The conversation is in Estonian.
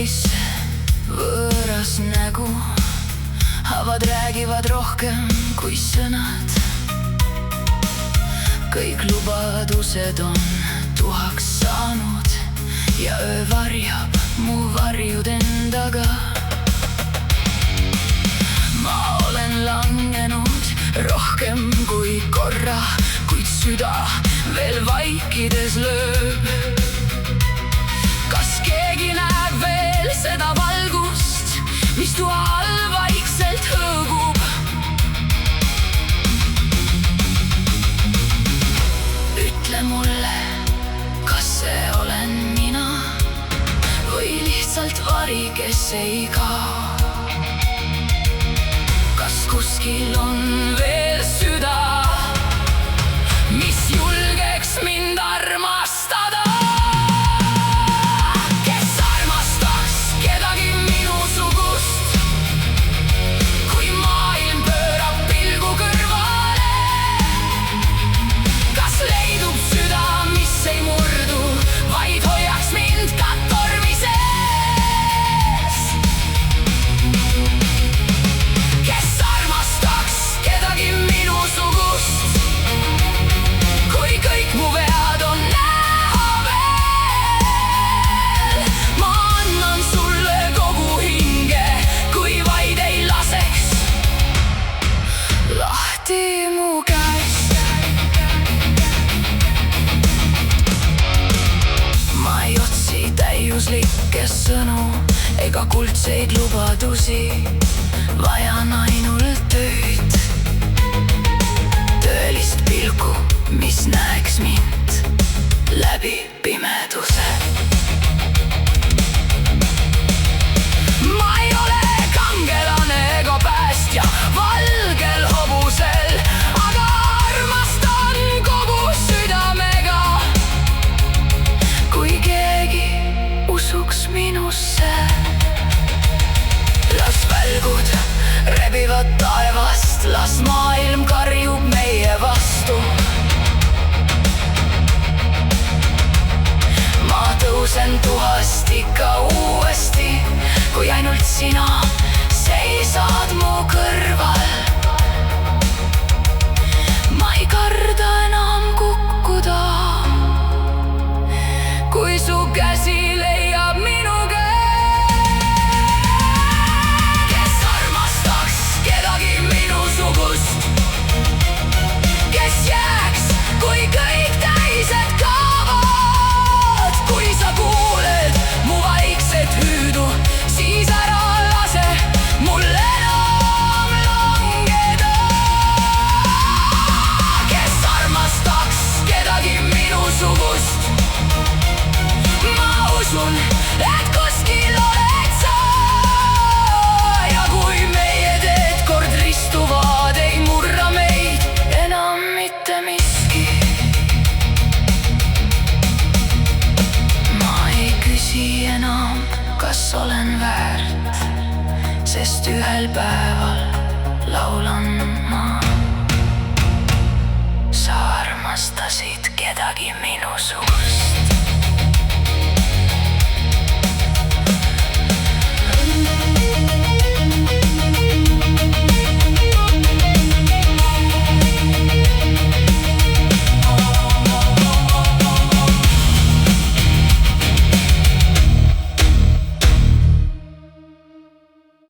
peeglisse võõras nägu. Havad räägivad rohkem kui sõnad. Kõik lubadused on tuhaks saanud ja öö varjab mu varjud endaga. Ma olen langenud rohkem kui korra, kuid süda veel vaikides lööb. Kas keegi näeb veel seda valgust, mis toa all vaikselt hõõgub? Ütle mulle, kas see olen mina või lihtsalt vari, kes ei kao? Kas kuskil on veel süda, mis julgeks mind armastada? Kes armastaks kedagi minusugust, kui maailm pöörab pilgu kõrvale? Kas leidub süda, mis ei murdu, vaid hoiaks mind ka tormi sees? Kes armastaks kedagi minusugust, kui kõik mu vead on näha veel? Ma annan sulle kogu hinge, kui vaid ei laseks lahti mu käest. Ma ei otsi täiuslikke sõnu ega kuldseid lubadusi, vajan ainult tööd, tõelist pilku, mis näeks mind läbi pimeduse. Ma ei ole kangelane ega päästja valgel hobusel, aga armastan kogu südamega. Kui keegi usuks minusse, las välgud rebivad taevast, las maailm karjub meie vastu. Ma tõusen tuhast ikka uuesti, kui ainult sina seisad mu kõrval. Ma ei karda enam kukkuda, kui su käsi leiab minu käe. Kes armastaks kedagi minusugust, kes jääks, kui kõik teised kaovad? Kui sa kuuled mu vaikset hüüdu, siis ära lase mul enam langeda. Kes armastaks kedagi minusugust, ma usun, et kuskil oled sa. Ja kui meie teed kord ristuvad, ei murra meid enam mitte miski. Ma ei küsi enam, kas olen väärt, sest ühel päeval laulan ma. Sa armastasid kedagi minusugust.